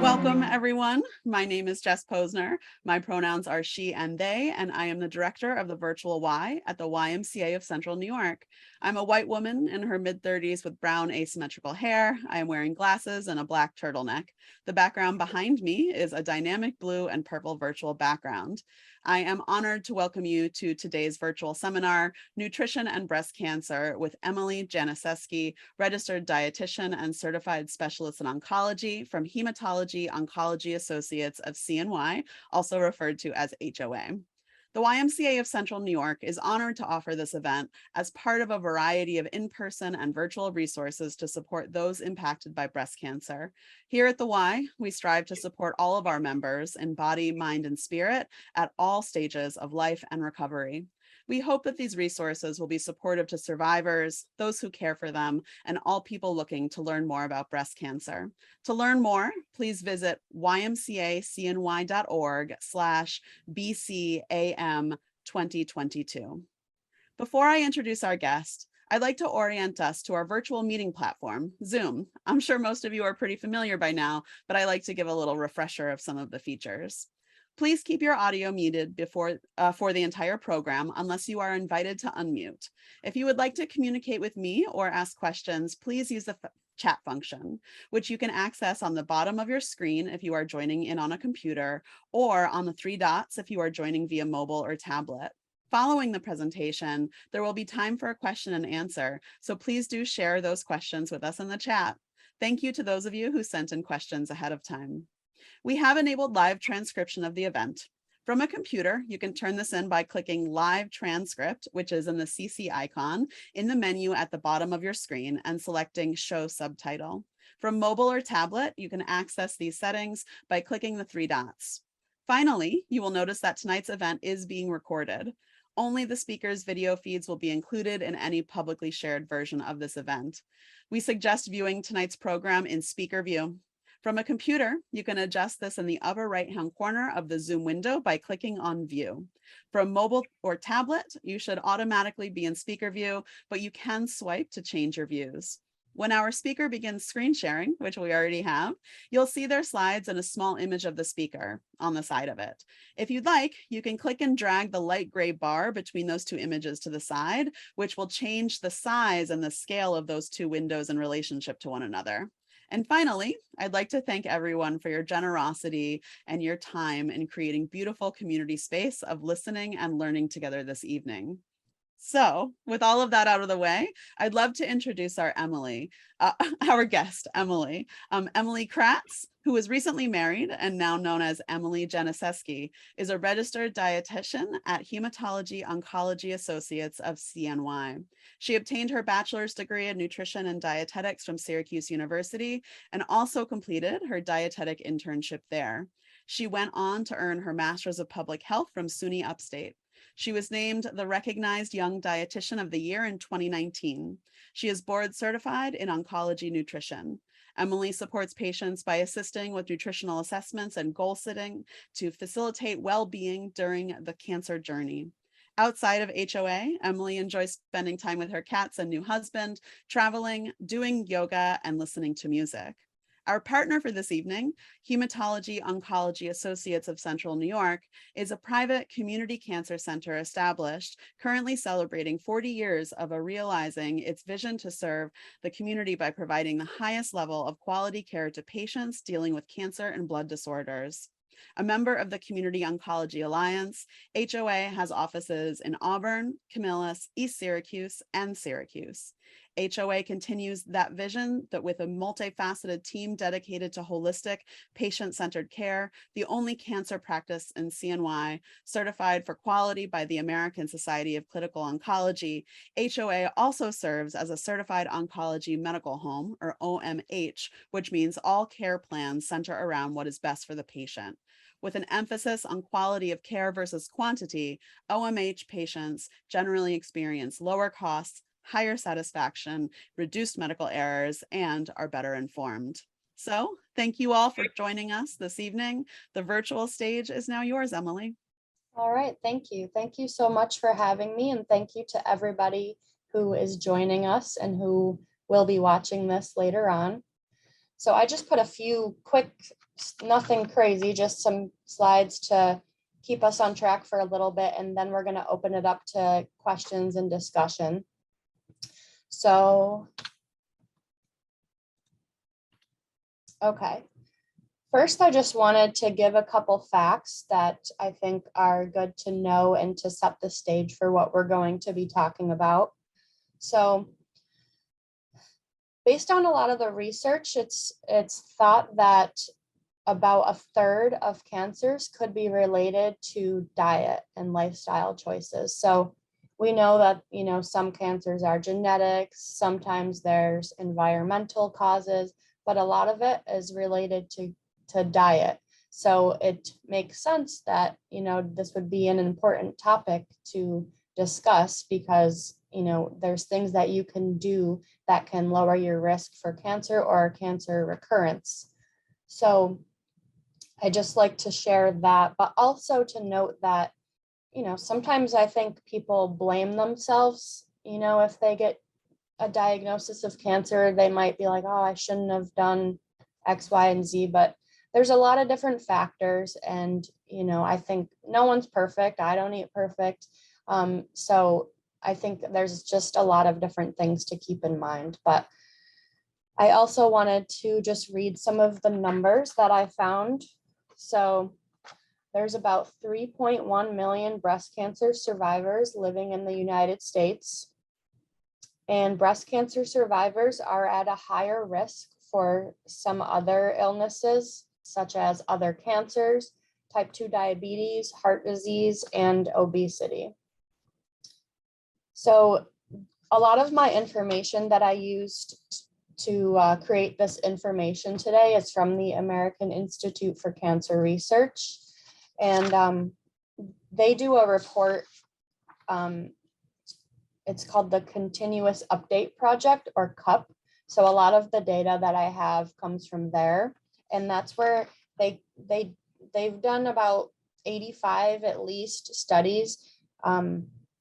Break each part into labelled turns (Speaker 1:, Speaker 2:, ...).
Speaker 1: Welcome, everyone. My name is Jess Posner. My pronouns are she and they, and I am the director of the Virtual Y at the YMCA of Central New York. I'm a white woman in her mid-30s with brown asymmetrical hair. I am wearing glasses and a black turtleneck. The background behind me is a dynamic blue and purple virtual background. I am honored to welcome you to today's virtual seminar, Nutrition and Breast Cancer, with Emily Januseski, registered dietitian and certified specialist in oncology from Hematology-Oncology Associates of CNY, also referred to as HOA. The YMCA of Central New York is honored to offer this event as part of a variety of in-person and virtual resources to support those impacted by breast cancer. Here at the Y, we strive to support all of our members in body, mind, and spirit at all stages of life and recovery. We hope that these resources will be supportive to survivors, those who care for them, and all people looking to learn more about breast cancer. To learn more, please visit ymcacny.org/BCAM2022. Before I introduce our guest, I'd like to orient us to our virtual meeting platform, Zoom. I'm sure most of you are pretty familiar by now, but I like to give a little refresher of some of the features. Please keep your audio muted for the entire program unless you are invited to unmute. If you would like to communicate with me or ask questions, please use the chat function, which you can access on the bottom of your screen if you are joining in on a computer, or on the three dots if you are joining via mobile or tablet. Following the presentation, there will be time for a question and answer, so please do share those questions with us in the chat. Thank you to those of you who sent in questions ahead of time. We have enabled live transcription of the event. From a computer, you can turn this in by clicking Live Transcript, which is in the CC icon in the menu at the bottom of your screen, and selecting Show Subtitle. From mobile or tablet, you can access these settings by clicking the three dots. Finally, you will notice that tonight's event is being recorded. Only the speaker's video feeds will be included in any publicly shared version of this event. We suggest viewing tonight's program in speaker view. From a computer, you can adjust this in the upper right-hand corner of the Zoom window by clicking on View. From mobile or tablet, you should automatically be in speaker view, but you can swipe to change your views. When our speaker begins screen sharing, which we already have, you'll see their slides and a small image of the speaker on the side of it. If you'd like, you can click and drag the light gray bar between those two images to the side, which will change the size and the scale of those two windows in relationship to one another. And finally, I'd like to thank everyone for your generosity and your time in creating beautiful community space of listening and learning together this evening. So with all of that out of the way, I'd love to introduce our guest, Emily. Emily Kratz, who was recently married and now known as Emily Januseski, is a registered dietitian at Hematology-Oncology Associates of CNY. She obtained her bachelor's degree in nutrition and dietetics from Syracuse University and also completed her dietetic internship there. She went on to earn her master's of public health from SUNY Upstate. She was named the Recognized Young Dietitian of the Year in 2019. She is board certified in oncology nutrition. Emily supports patients by assisting with nutritional assessments and goal setting to facilitate well-being during the cancer journey. Outside of HOA, Emily enjoys spending time with her cats and new husband, traveling, doing yoga, and listening to music. Our partner for this evening, Hematology-Oncology Associates of Central New York, is a private community cancer center established, currently celebrating 40 years of realizing its vision to serve the community by providing the highest level of quality care to patients dealing with cancer and blood disorders. A member of the Community Oncology Alliance, HOA has offices in Auburn, Camillus, East Syracuse, and Syracuse. HOA continues that vision that with a multifaceted team dedicated to holistic, patient-centered care, the only cancer practice in CNY, certified for quality by the American Society of Clinical Oncology, HOA also serves as a certified oncology medical home, or OMH, which means all care plans center around what is best for the patient. With an emphasis on quality of care versus quantity, OMH patients generally experience lower costs, higher satisfaction, reduced medical errors, and are better informed. So thank you all for joining us this evening. The virtual stage is now yours, Emily.
Speaker 2: All right, thank you. Thank you so much for having me, and thank you to everybody who is joining us and who will be watching this later on. So I just put a few quick, nothing crazy, just some slides to keep us on track for a little bit, and then we're going to open it up to questions and discussion. So, okay. First, I just wanted to give a couple facts that I think are good to know and to set the stage for what we're going to be talking about. So, based on a lot of the research, it's thought that about a third of cancers could be related to diet and lifestyle choices. So we know that, you know, some cancers are genetics, sometimes there's environmental causes, but a lot of it is related to diet. So it makes sense that, you know, this would be an important topic to discuss because, you know, there's things that you can do that can lower your risk for cancer or cancer recurrence. So I just like to share that, but also to note that, you know, sometimes I think people blame themselves, you know, if they get a diagnosis of cancer, they might be like, oh, I shouldn't have done X, Y, and Z, but there's a lot of different factors. And, you know, I think no one's perfect. I don't eat perfect. So I think there's just a lot of different things to keep in mind. But I also wanted to just read some of the numbers that I found. So there's about 3.1 million breast cancer survivors living in the United States. And breast cancer survivors are at a higher risk for some other illnesses, such as other cancers, type 2 diabetes, heart disease, and obesity. So a lot of my information that I used to create this information today is from the American Institute for Cancer Research. And they do a report, it's called the Continuous Update Project, or CUP. So a lot of the data that I have comes from there. And that's where they've done about 85 at least studies,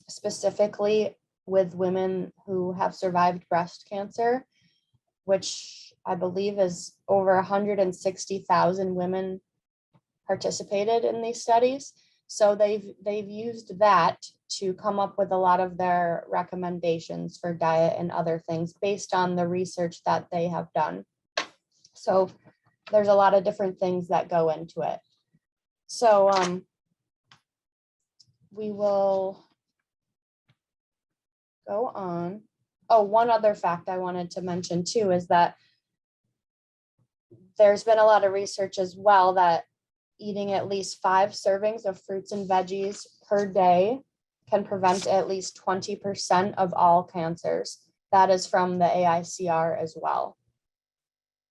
Speaker 2: specifically with women who have survived breast cancer, which I believe is over 160,000 women participated in these studies. So they've used that to come up with a lot of their recommendations for diet and other things based on the research that they have done. So there's a lot of different things that go into it. So we will go on. Oh, one other fact I wanted to mention too is that there's been a lot of research as well that eating at least 5 servings of fruits and veggies per day can prevent at least 20% of all cancers. That is from the AICR as well.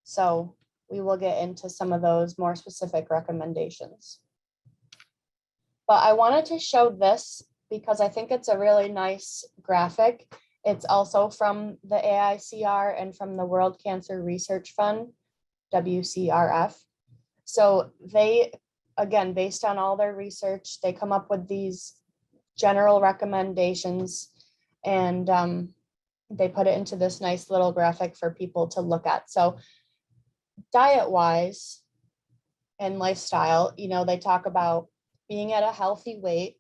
Speaker 2: So we will get into some of those more specific recommendations. But I wanted to show this because I think it's a really nice graphic. It's also from the AICR and from the World Cancer Research Fund, WCRF. So they, again, based on all their research, they come up with these general recommendations, and they put it into this nice little graphic for people to look at. So diet-wise and lifestyle, you know, they talk about being at a healthy weight,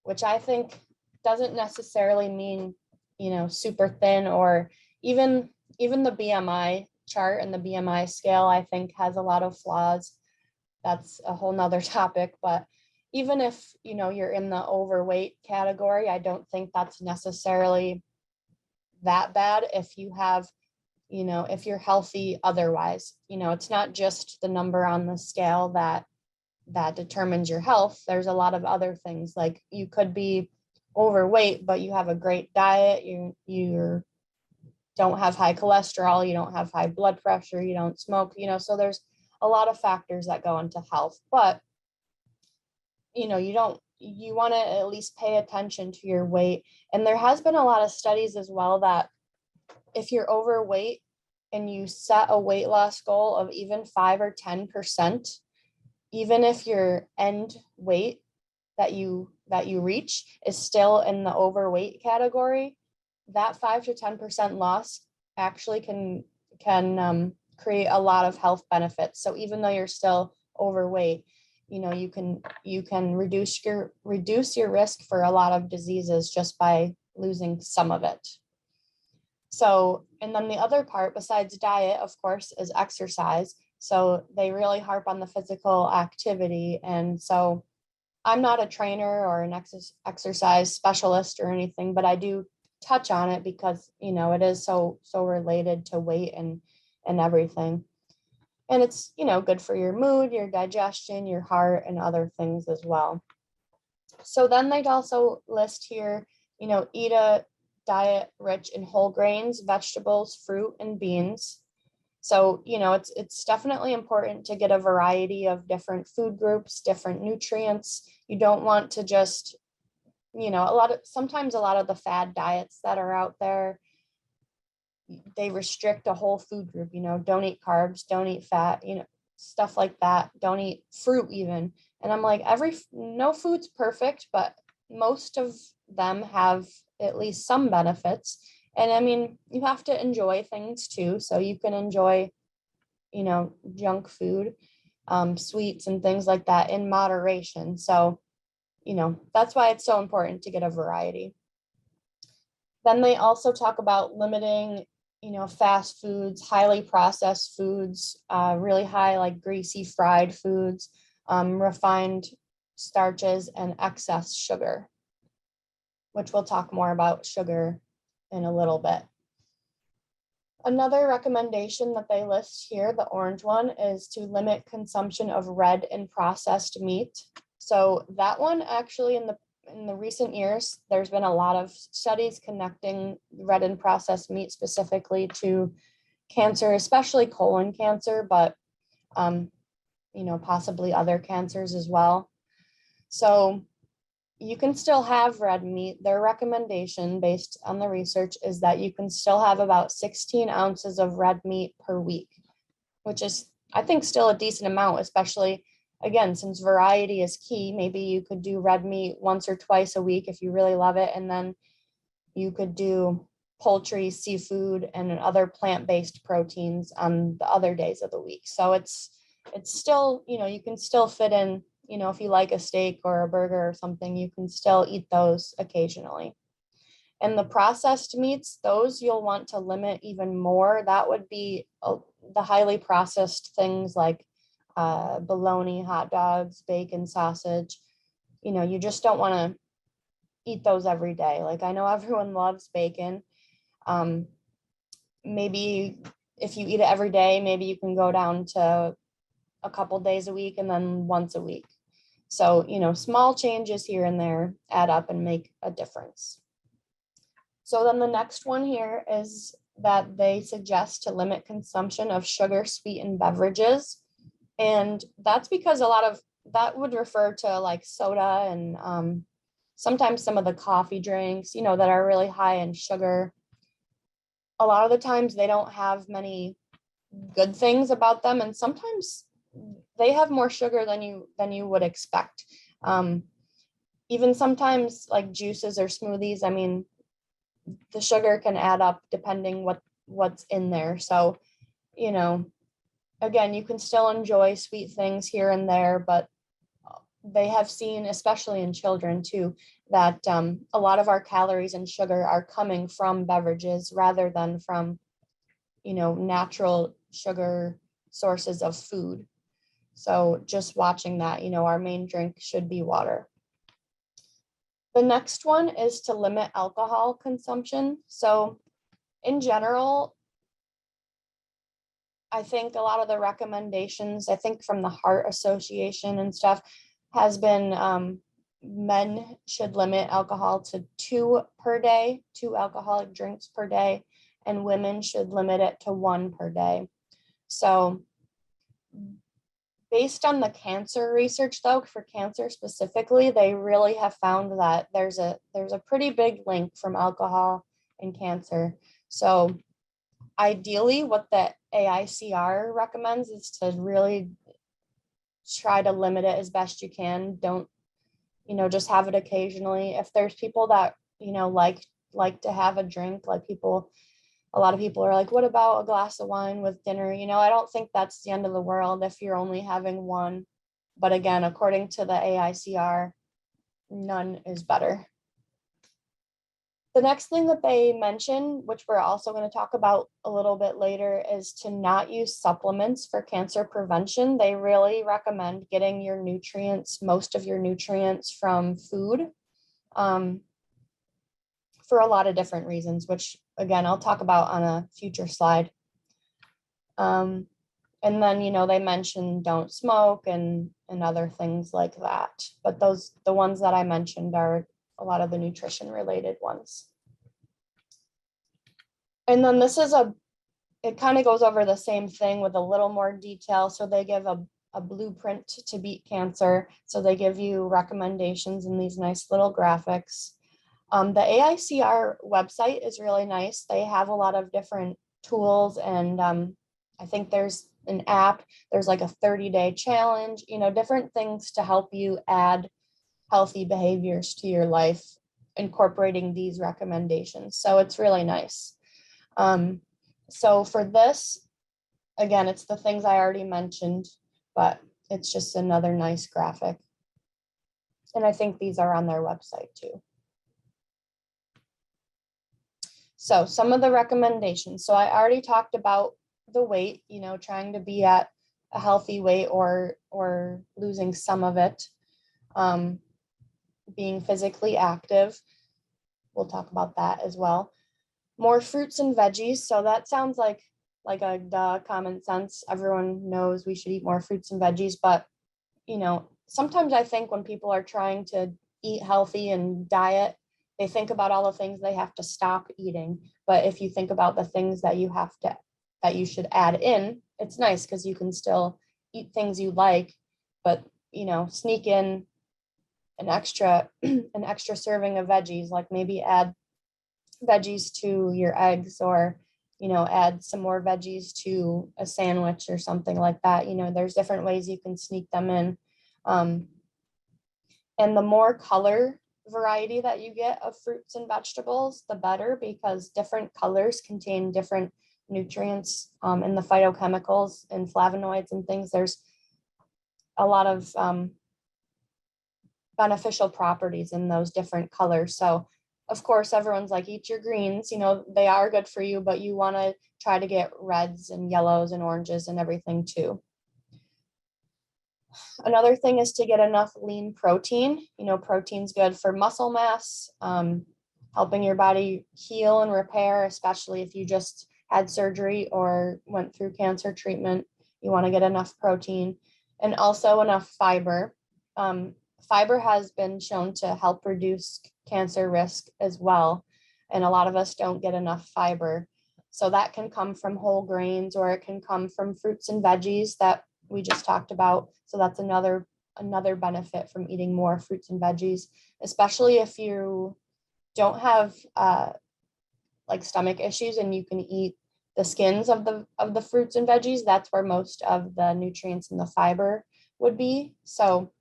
Speaker 2: which I think doesn't necessarily mean, you know, super thin, or even the BMI chart and the BMI scale, I think has a lot of flaws. That's a whole nother topic, but even if, you know, you're in the overweight category, I don't think that's necessarily that bad if you have, you know, if you're healthy otherwise. You know, it's not just the number on the scale that determines your health. There's a lot of other things, like you could be overweight, but you have a great diet, you don't have high cholesterol, you don't have high blood pressure, you don't smoke, you know, so there's a lot of factors that go into health. But, you know, you want to at least pay attention to your weight. And there has been a lot of studies as well that if you're overweight and you set a weight loss goal of even 5 or 10%, even if your end weight that you reach is still in the overweight category, that 5 to 10% loss actually can create a lot of health benefits. So even though you're still overweight, you can reduce your risk for a lot of diseases just by losing some of it. So, and then the other part besides diet, of course, is exercise. So they really harp on the physical activity. And so I'm not a trainer or an exercise specialist or anything, but I do touch on it because, it is so related to weight and everything. And it's, good for your mood, your digestion, your heart, and other things as well. So then they'd also list here, eat a diet rich in whole grains, vegetables, fruit, and beans. So, it's definitely important to get a variety of different food groups, different nutrients. You don't want to just, sometimes a lot of the fad diets that are out there, they restrict a whole food group, don't eat carbs, don't eat fat, stuff like that. Don't eat fruit even. And I'm like, no food's perfect, but most of them have at least some benefits. And I mean, you have to enjoy things too. So you can enjoy, junk food, sweets and things like that in moderation. So, that's why it's so important to get a variety. Then they also talk about limiting, fast foods, highly processed foods, really high, like greasy fried foods, refined starches, and excess sugar, which we'll talk more about sugar in a little bit. Another recommendation that they list here, the orange one, is to limit consumption of red and processed meat. So that one actually in the recent years, there's been a lot of studies connecting red and processed meat specifically to cancer, especially colon cancer, but possibly other cancers as well. So you can still have red meat. Their recommendation based on the research is that you can still have about 16 ounces of red meat per week, which is, I think, still a decent amount, especially, again, since variety is key. Maybe you could do red meat once or twice a week if you really love it. And then you could do poultry, seafood, and other plant-based proteins on the other days of the week. So it's still, you can still fit in, if you like a steak or a burger or something, you can still eat those occasionally. And the processed meats, those you'll want to limit even more. That would be the highly processed things like bologna, hot dogs, bacon, sausage. You just don't want to eat those every day. Like, I know everyone loves bacon. Maybe if you eat it every day, maybe you can go down to a couple days a week and then once a week. So, small changes here and there add up and make a difference. So then the next one here is that they suggest to limit consumption of sugar sweetened beverages. And that's because a lot of that would refer to like soda and sometimes some of the coffee drinks, that are really high in sugar. A lot of the times they don't have many good things about them. And sometimes they have more sugar than you would expect. Even sometimes like juices or smoothies, I mean, the sugar can add up depending what's in there. So, again, you can still enjoy sweet things here and there, but they have seen, especially in children too, that a lot of our calories and sugar are coming from beverages rather than from, natural sugar sources of food. So just watching that, our main drink should be water. The next one is to limit alcohol consumption. So in general, I think a lot of the recommendations, I think from the Heart Association and stuff, has been men should limit alcohol to 2 per day, 2 alcoholic drinks per day, and women should limit it to 1 per day. So based on the cancer research, though, for cancer specifically, they really have found that there's a pretty big link from alcohol and cancer. So ideally, what the AICR recommends is to really try to limit it as best you can. Don't, just have it occasionally. If there's people that, like like to have a drink. Like a lot of people are like, what about a glass of wine with dinner? I don't think that's the end of the world if you're only having one. But again, according to the AICR, none is better. The next thing that they mention, which we're also going to talk about a little bit later, is to not use supplements for cancer prevention. They really recommend getting your nutrients, most of your nutrients from food, for a lot of different reasons, which again, I'll talk about on a future slide. And then, they mention don't smoke and other things like that. But the ones that I mentioned are a lot of the nutrition related ones. And then it kind of goes over the same thing with a little more detail. So they give a blueprint to beat cancer. So they give you recommendations in these nice little graphics. The AICR website is really nice. They have a lot of different tools, and I think there's an app. There's like a 30-day challenge, different things to help you add healthy behaviors to your life, incorporating these recommendations. So it's really nice. So for this, again, it's the things I already mentioned, but it's just another nice graphic. And I think these are on their website too. So some of the recommendations. So I already talked about the weight, trying to be at a healthy weight or losing some of it. Being physically active. We'll talk about that as well. More fruits and veggies. So that sounds like a common sense. Everyone knows we should eat more fruits and veggies, but sometimes I think when people are trying to eat healthy and diet, they think about all the things they have to stop eating. But if you think about the things that you should add in, it's nice because you can still eat things you like, but sneak in an extra serving of veggies, like maybe add veggies to your eggs, or add some more veggies to a sandwich or something like that. There's different ways you can sneak them in. And the more color variety that you get of fruits and vegetables, the better, because different colors contain different nutrients in the phytochemicals and flavonoids and things. There's a lot of beneficial properties in those different colors. So of course, everyone's like, eat your greens, they are good for you, but you want to try to get reds and yellows and oranges and everything too. Another thing is to get enough lean protein. Protein's good for muscle mass, helping your body heal and repair, especially if you just had surgery or went through cancer treatment. You want to get enough protein, and also enough fiber. Fiber has been shown to help reduce cancer risk as well. And a lot of us don't get enough fiber. So that can come from whole grains, or it can come from fruits and veggies that we just talked about. So that's another benefit from eating more fruits and veggies, especially if you don't have like stomach issues and you can eat the skins of the fruits and veggies. That's where most of the nutrients and the fiber would be. So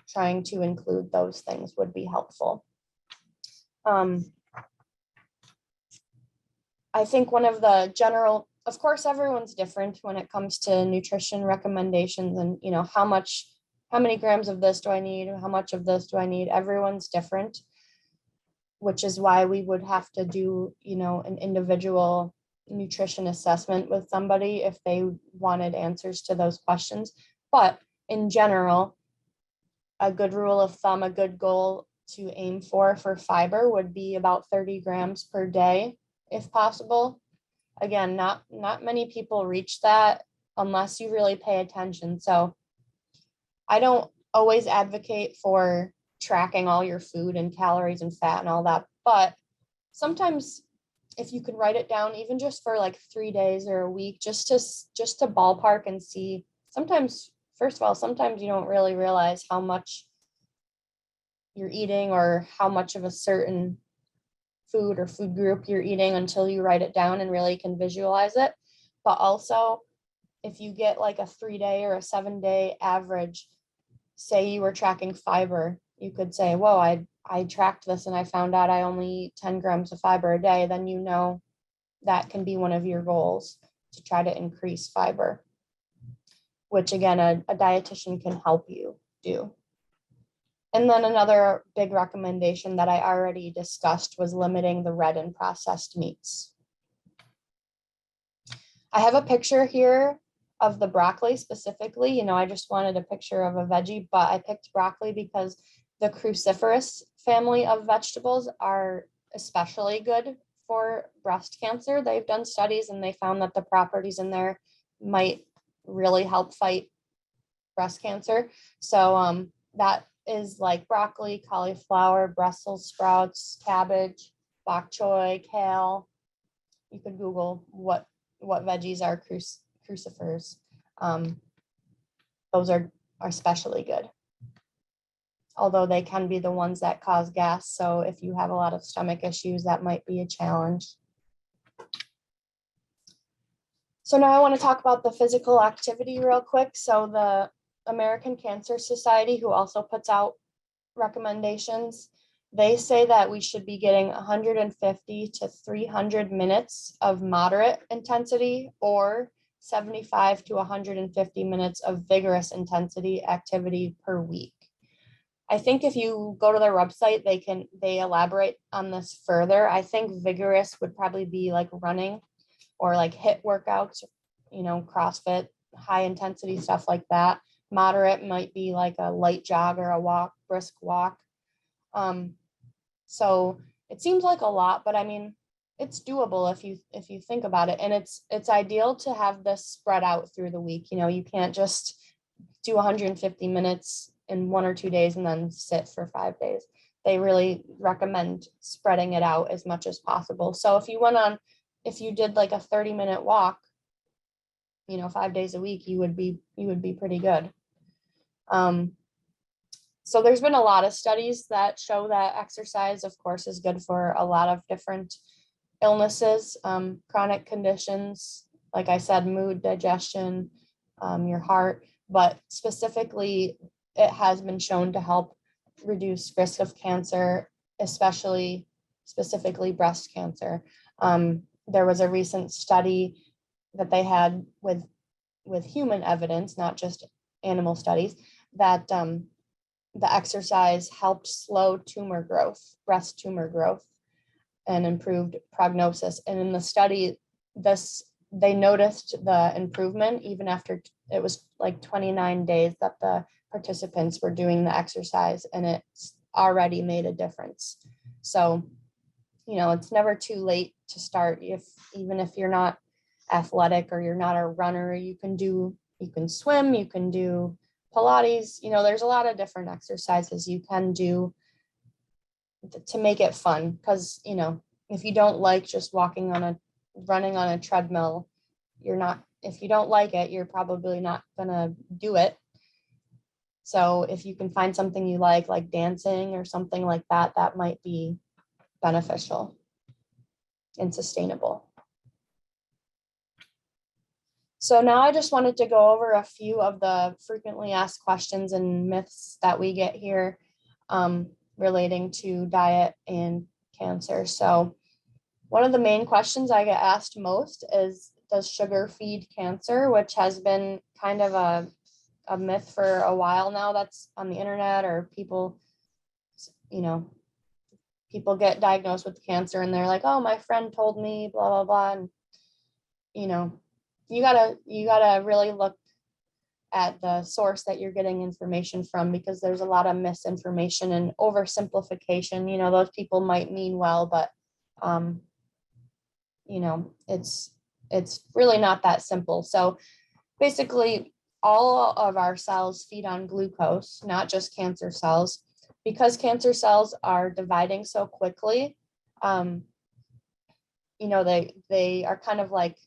Speaker 2: trying to include those things would be helpful. I think one of the general, of course, everyone's different when it comes to nutrition recommendations, and how many grams of this do I need? How much of this do I need? Everyone's different, which is why we would have to do, an individual nutrition assessment with somebody if they wanted answers to those questions. But in general, a good rule of thumb, a good goal to aim for fiber would be about 30 grams per day, if possible. Again, not many people reach that unless you really pay attention. So I don't always advocate for tracking all your food and calories and fat and all that, but sometimes if you can write it down, even just for like 3 days or a week, just to ballpark and see. Sometimes, first of all, sometimes you don't really realize how much you're eating or how much of a certain food or food group you're eating until you write it down and really can visualize it. But also, if you get like a 3-day or a 7-day average, say you were tracking fiber, you could say, whoa, I I tracked this and I found out I only eat 10 grams of fiber a day, then you know that can be one of your goals, to try to increase fiber, which again, a dietitian can help you do. And then another big recommendation that I already discussed was limiting the red and processed meats. I have a picture here of the broccoli specifically. I just wanted a picture of a veggie, but I picked broccoli because the cruciferous family of vegetables are especially good for breast cancer. They've done studies and they found that the properties in there might really help fight breast cancer. So that is like broccoli, cauliflower, Brussels sprouts, cabbage, bok choy, kale. You could Google what veggies are crucifers. Those are especially good, although they can be the ones that cause gas. So if you have a lot of stomach issues, that might be a challenge. So now I want to talk about the physical activity real quick. So the American Cancer Society, who also puts out recommendations, they say that we should be getting 150 to 300 minutes of moderate intensity or 75 to 150 minutes of vigorous intensity activity per week. I think if you go to their website, they elaborate on this further. I think vigorous would probably be like running or like HIIT workouts, CrossFit, high intensity stuff like that. Moderate might be like a light jog or a walk, brisk walk. So it seems like a lot, but I mean, it's doable if you think about it. And it's ideal to have this spread out through the week. You can't just do 150 minutes in 1 or 2 days and then sit for 5 days. They really recommend spreading it out as much as possible. So if you did like a 30-minute walk, 5 days a week, you would be pretty good. So there's been a lot of studies that show that exercise, of course, is good for a lot of different illnesses, chronic conditions, like I said, mood, digestion, your heart, but specifically it has been shown to help reduce risk of cancer, specifically breast cancer. There was a recent study that they had with human evidence, not just animal studies, that the exercise helped slow tumor growth, breast tumor growth, and improved prognosis. And in the study, they noticed the improvement even after it was like 29 days that the participants were doing the exercise, and it's already made a difference. So, it's never too late to start. Even if you're not athletic or you're not a runner, you can swim, you can do Pilates, there's a lot of different exercises you can do to make it fun. Because, if you don't like just running on a treadmill, if you don't like it, you're probably not gonna do it. So if you can find something you like dancing or something like that, that might be beneficial and sustainable. So now I just wanted to go over a few of the frequently asked questions and myths that we get here relating to diet and cancer. So one of the main questions I get asked most is, does sugar feed cancer? Which has been kind of a myth for a while now. That's on the internet, or people get diagnosed with cancer and they're like, oh, my friend told me, blah, blah, blah. And, you gotta really look at the source that you're getting information from, because there's a lot of misinformation and oversimplification. Those people might mean well, but it's really not that simple. So basically, all of our cells feed on glucose, not just cancer cells. Because cancer cells are dividing so quickly, they are kind of like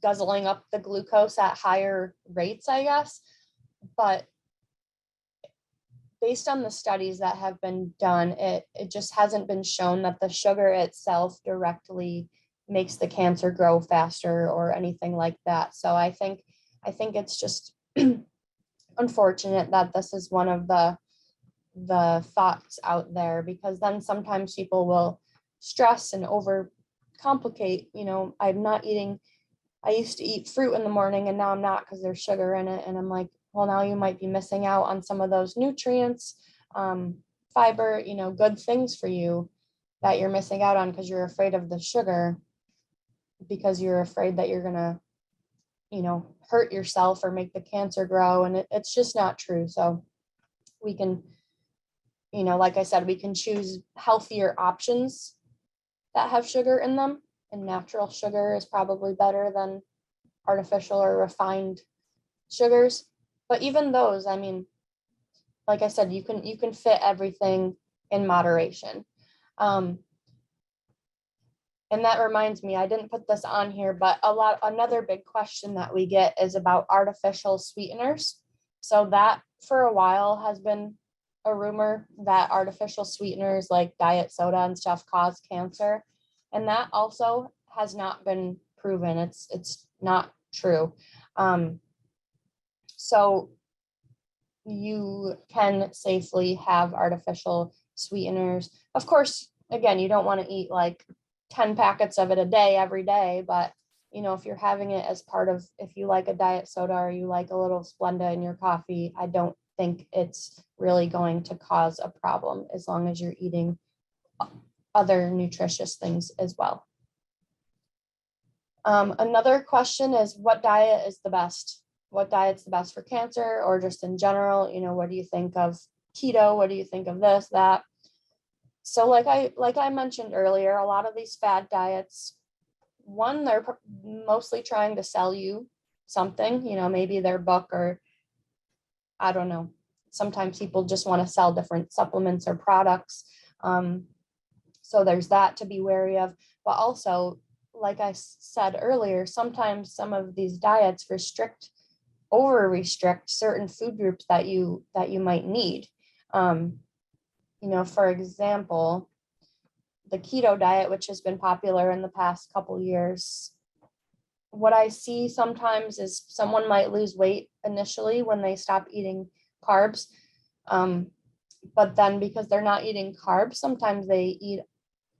Speaker 2: guzzling up the glucose at higher rates, I guess. But based on the studies that have been done, it just hasn't been shown that the sugar itself directly makes the cancer grow faster or anything like that. So I think it's just unfortunate that this is one of the the thoughts out there, because then sometimes people will stress and over complicate. I used to eat fruit in the morning and now I'm not because there's sugar in it. And I'm like, well, now you might be missing out on some of those nutrients, fiber, good things for you that you're missing out on because you're afraid of the sugar, because you're afraid that you're going to, hurt yourself or make the cancer grow. And it's just not true. So we can, like I said, we can choose healthier options that have sugar in them. And natural sugar is probably better than artificial or refined sugars. But even those, I mean, like I said, you can fit everything in moderation. And that reminds me, I didn't put this on here, but another big question that we get is about artificial sweeteners. So that for a while has been a rumor that artificial sweeteners like diet soda and stuff cause cancer. And that also has not been proven. It's not true. So you can safely have artificial sweeteners. Of course, again, you don't want to eat like 10 packets of it a day every day, but if you're having it as part of, if you like a diet soda or you like a little Splenda in your coffee, I don't think it's really going to cause a problem as long as you're eating other nutritious things as well. Another question is, what diet is the best? What diet's the best for cancer, or just in general? What do you think of keto? What do you think of this, that? So like I mentioned earlier, a lot of these fad diets, one, they're mostly trying to sell you something, maybe their book, or I don't know. Sometimes people just want to sell different supplements or products. So there's that to be wary of. But also, like I said earlier, sometimes some of these diets over restrict certain food groups that you might need. For example, the keto diet, which has been popular in the past couple years, what I see sometimes is someone might lose weight initially when they stop eating carbs. But then because they're not eating carbs, sometimes they eat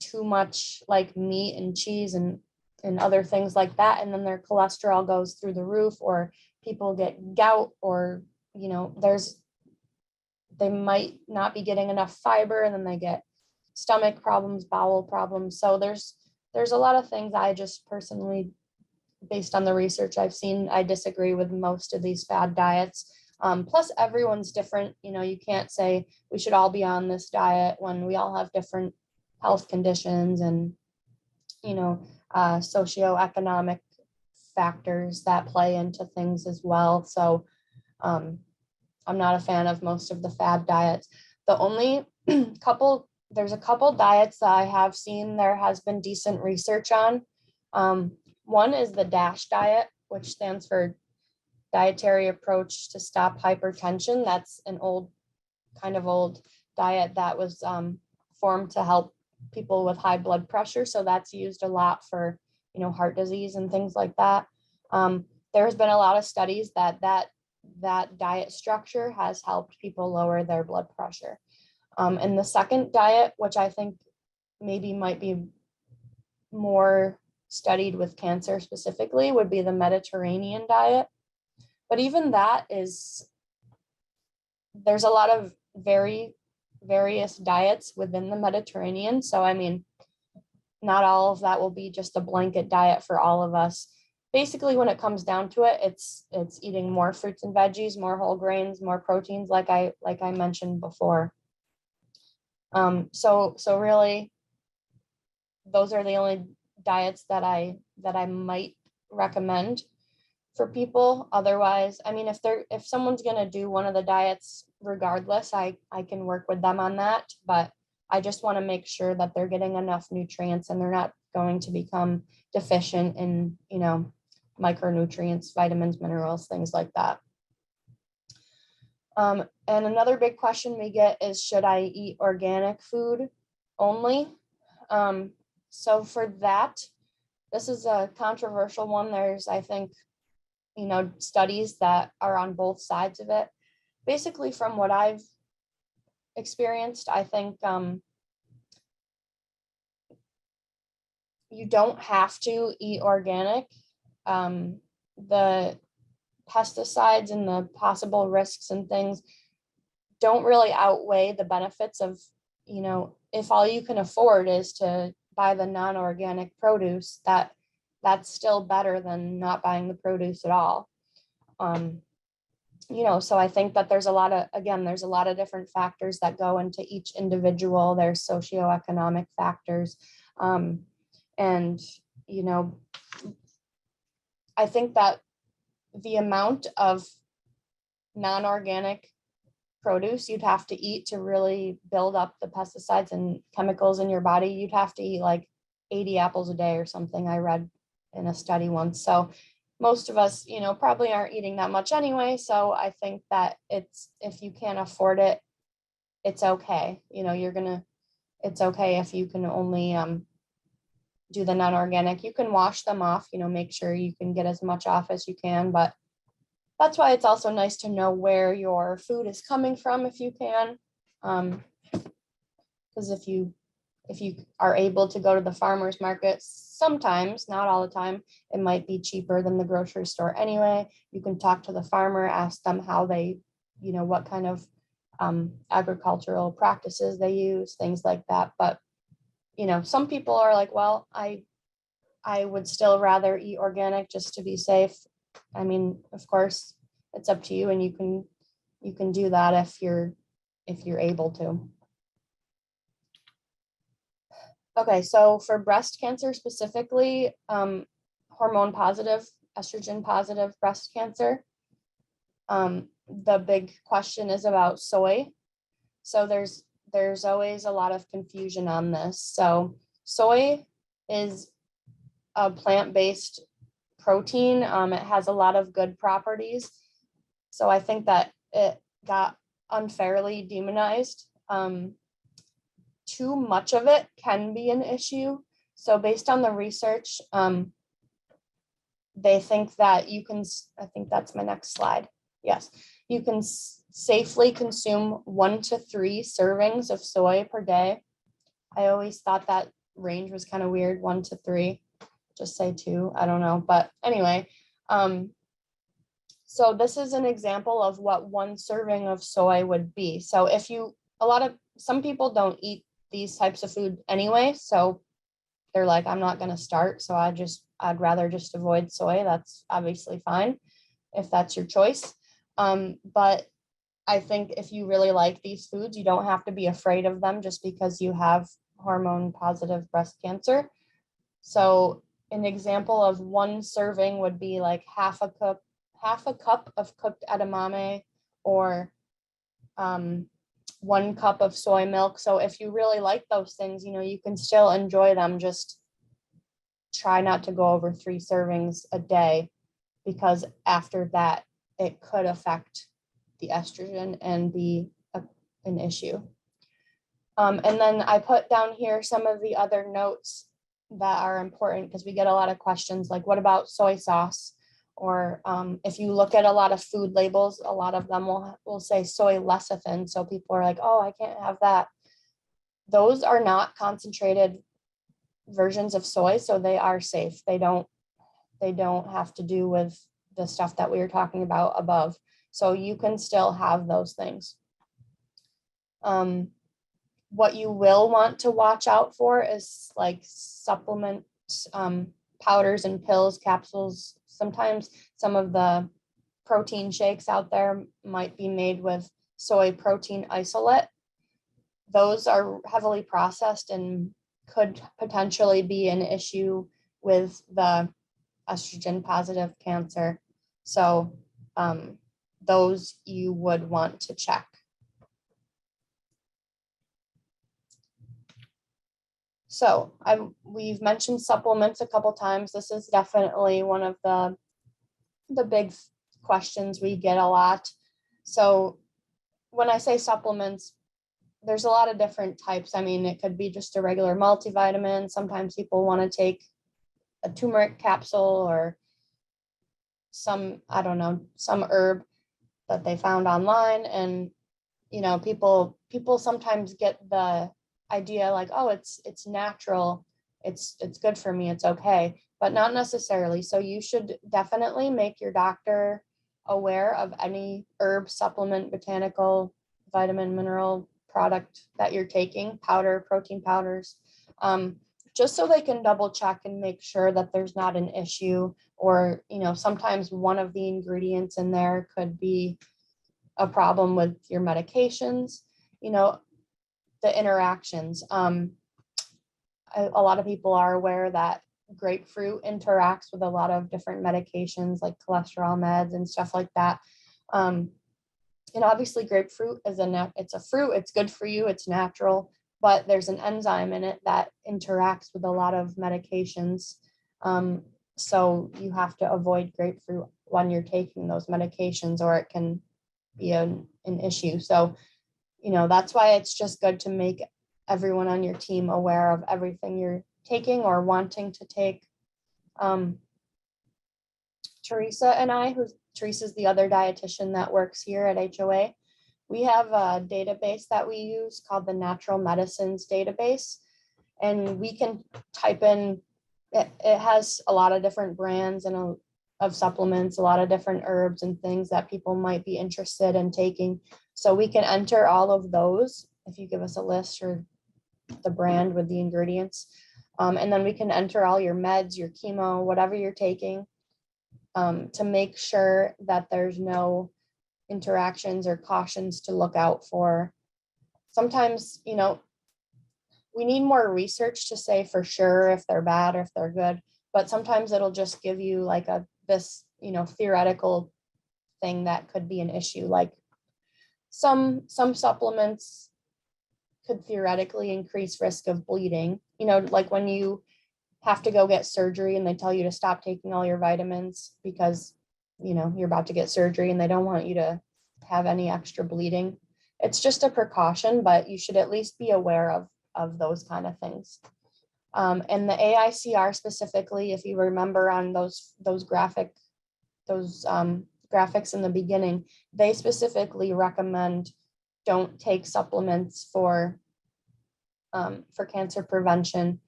Speaker 2: too much like meat and cheese and other things like that. And then their cholesterol goes through the roof, or people get gout, or, they might not be getting enough fiber, and then they get stomach problems, bowel problems. So there's a lot of things I just personally, based on the research I've seen, I disagree with most of these fad diets. Plus everyone's different. You can't say we should all be on this diet when we all have different health conditions and, socioeconomic factors that play into things as well. So I'm not a fan of most of the fad diets. The only there's a couple diets that I have seen there has been decent research on. One is the DASH diet, which stands for Dietary Approach to Stop Hypertension. That's an old diet that was formed to help people with high blood pressure. So that's used a lot for, heart disease and things like that. There's been a lot of studies that diet structure has helped people lower their blood pressure. And the second diet, which I think maybe might be more studied with cancer specifically, would be the Mediterranean diet. But even that there's a lot of various diets within the Mediterranean. So, I mean, not all of that will be just a blanket diet for all of us. Basically, when it comes down to it, it's eating more fruits and veggies, more whole grains, more proteins, like I mentioned before. So really, those are the only diets that I might recommend for people. Otherwise, I mean, if someone's going to do one of the diets regardless, I can work with them on that, but I just want to make sure that they're getting enough nutrients and they're not going to become deficient in, micronutrients, vitamins, minerals, things like that. And another big question we get is, should I eat organic food only? So for that, this is a controversial one. There's, I think, studies that are on both sides of it. Basically, from what I've experienced. I think you don't have to eat organic. The pesticides and the possible risks and things don't really outweigh the benefits of, you know, if all you can afford is to buy the non-organic produce, that's still better than not buying the produce at all. You know, so I think that there's a lot of different factors that go into each individual. There's socioeconomic factors. And, you know, I think that the amount of non-organic produce you'd have to eat to really build up the pesticides and chemicals in your body, you'd have to eat like 80 apples a day or something, I read in a study once. So most of us, you know, probably aren't eating that much anyway. So I think that if you can't afford it, it's okay. You know, it's okay if you can only do the non-organic. You can wash them off, you know, make sure you can get as much off as you can, but that's why it's also nice to know where your food is coming from if you can. Because if you are able to go to the farmer's market, sometimes, not all the time, it might be cheaper than the grocery store anyway. You can talk to the farmer, ask them how they, you know, what kind of agricultural practices they use, things like that. But, you know, some people are like, well, I would still rather eat organic just to be safe. I mean, of course, it's up to you, and you can do that if you're able to. Okay, so for breast cancer specifically, hormone positive, estrogen positive breast cancer, the big question is about soy. So there's always a lot of confusion on this. So soy is a plant-based protein. It has a lot of good properties. So I think that it got unfairly demonized. Too much of it can be an issue. So based on the research, they think that you can, I think that's my next slide. Yes, you can safely consume 1 to 3 servings of soy per day. I always thought that range was kind of weird, 1 to 3. Just say 2, I don't know. But anyway, so this is an example of what 1 serving of soy would be. So if you, some people don't eat these types of food anyway, so they're like, I'm not going to start, so I'd rather just avoid soy. That's obviously fine if that's your choice. But I think if you really like these foods, you don't have to be afraid of them just because you have hormone positive breast cancer. So an example of 1 serving would be like half a cup of cooked edamame, or 1 cup of soy milk. So if you really like those things, you know, you can still enjoy them. Just try not to go over 3 servings a day, because after that, it could affect the estrogen and be an issue. And then I put down here some of the other notes that are important, because we get a lot of questions like, what about soy sauce? Or if you look at a lot of food labels, a lot of them will say soy lecithin. So people are like, oh, I can't have that. Those are not concentrated versions of soy, so they are safe. They don't have to do with the stuff that we were talking about above. So you can still have those things. What you will want to watch out for is like supplements, powders and pills, capsules. Sometimes some of the protein shakes out there might be made with soy protein isolate. Those are heavily processed and could potentially be an issue with the estrogen positive cancer. So those you would want to check. So we've mentioned supplements a couple times. This is definitely one of the big questions we get a lot. So when I say supplements, there's a lot of different types. I mean, it could be just a regular multivitamin. Sometimes people want to take a turmeric capsule or some, I don't know, some herb that they found online. And you know, people sometimes get the idea like, oh, it's natural, it's good for me, it's okay, but not necessarily. So you should definitely make your doctor aware of any herb, supplement, botanical, vitamin, mineral product that you're taking, powder, protein powders, just so they can double check and make sure that there's not an issue. Or, you know, sometimes one of the ingredients in there could be a problem with your medications, you know, the interactions. A lot of people are aware that grapefruit interacts with a lot of different medications like cholesterol meds and stuff like that. And obviously grapefruit is it's a fruit, it's good for you, it's natural, but there's an enzyme in it that interacts with a lot of medications. So you have to avoid grapefruit when you're taking those medications, or it can be an issue. So, you know, that's why it's just good to make everyone on your team aware of everything you're taking or wanting to take. Teresa and I, Teresa's the other dietitian that works here at HOA, we have a database that we use called the Natural Medicines Database. And we can type in, it has a lot of different brands and of supplements, a lot of different herbs and things that people might be interested in taking. So we can enter all of those if you give us a list or the brand with the ingredients. And then we can enter all your meds, your chemo, whatever you're taking, to make sure that there's no interactions or cautions to look out for. Sometimes, you know, we need more research to say for sure if they're bad or if they're good, but sometimes it'll just give you like this, you know, theoretical thing that could be an issue. Like some supplements could theoretically increase risk of bleeding, you know, like when you have to go get surgery and they tell you to stop taking all your vitamins because, you know, you're about to get surgery and they don't want you to have any extra bleeding. It's just a precaution, but you should at least be aware of those kind of things. And the AICR specifically, if you remember on those graphics in the beginning, they specifically recommend don't take supplements for cancer prevention.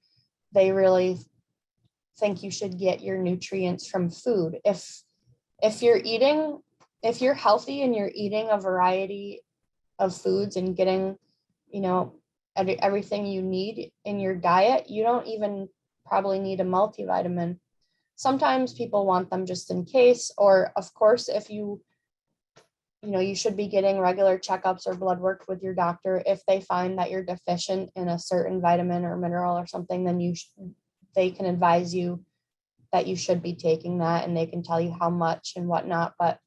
Speaker 2: They really think you should get your nutrients from food. If you're healthy and you're eating a variety of foods and getting, you know, everything you need in your diet, you don't even probably need a multivitamin. Sometimes people want them just in case, or of course, if you should be getting regular checkups or blood work with your doctor. If they find that you're deficient in a certain vitamin or mineral or something, then they can advise you that you should be taking that, and they can tell you how much and whatnot. But,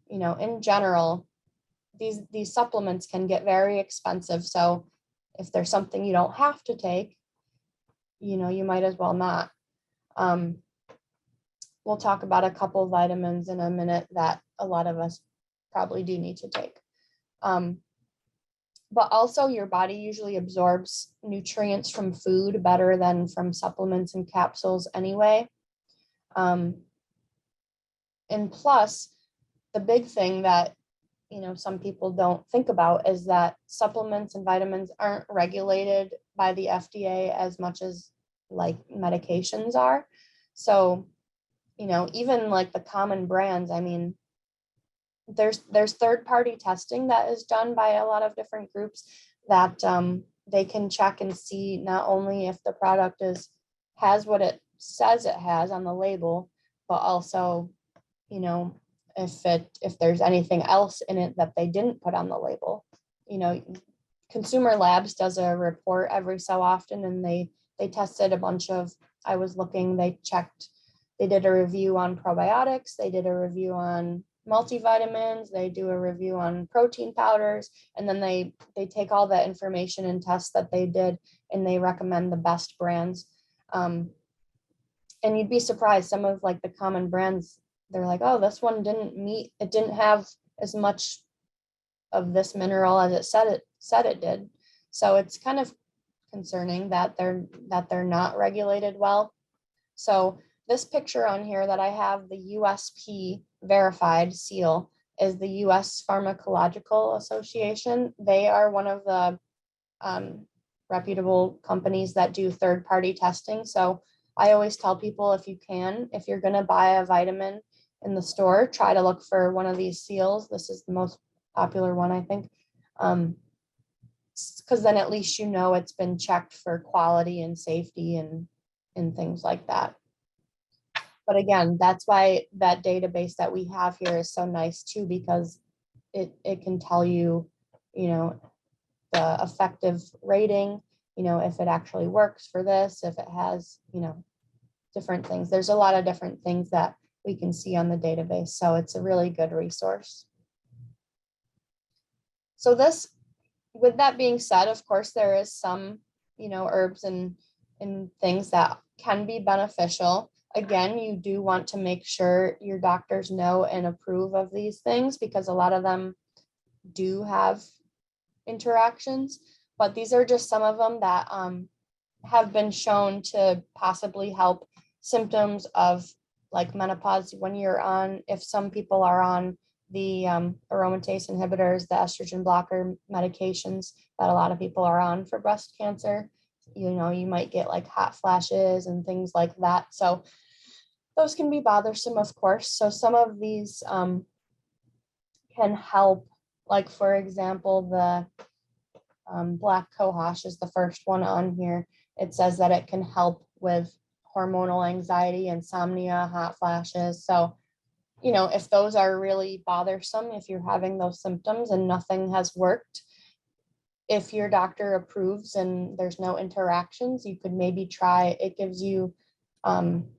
Speaker 2: you know, in general, these supplements can get very expensive. So if there's something you don't have to take, you know, you might as well not. We'll talk about a couple of vitamins in a minute that a lot of us probably do need to take. But also your body usually absorbs nutrients from food better than from supplements and capsules anyway. And plus, the big thing that, you know, some people don't think about is that supplements and vitamins aren't regulated by the FDA as much as like medications are. So, you know, even like the common brands, I mean, there's third-party testing that is done by a lot of different groups that they can check and see not only if the product has what it says it has on the label, but also, you know, if there's anything else in it that they didn't put on the label. You know, Consumer Labs does a report every so often, and they tested a bunch of, I was looking, they did a review on probiotics, they did a review on multivitamins, they do a review on protein powders, and then they take all that information and tests that they did, and they recommend the best brands. And you'd be surprised, some of like the common brands, they're like, oh, this one didn't have as much of this mineral as it said it did. So it's kind of concerning that they're not regulated well. So this picture on here that I have, the USP verified seal, is the US Pharmacological Association. They are one of the reputable companies that do third-party testing. So I always tell people, if you can, if you're going to buy a vitamin in the store, try to look for one of these seals. This is the most popular one, I think, because then at least you know it's been checked for quality and safety and things like that. But again, that's why that database that we have here is so nice too, because it can tell you, you know, the effective rating, you know, if it actually works for this, if it has, you know, different things. There's a lot of different things that we can see on the database. So it's a really good resource. So this, with that being said, of course, there is some, you know, herbs and things that can be beneficial. Again, you do want to make sure your doctors know and approve of these things, because a lot of them do have interactions, but these are just some of them that have been shown to possibly help symptoms of like menopause when you're on, if some people are on the aromatase inhibitors, the estrogen blocker medications that a lot of people are on for breast cancer, you know, you might get like hot flashes and things like that. So those can be bothersome, of course. So some of these can help, like for example, the black cohosh is the first one on here. It says that it can help with hormonal anxiety, insomnia, hot flashes. So, you know, if those are really bothersome, if you're having those symptoms and nothing has worked, if your doctor approves and there's no interactions, you could maybe try, it gives you,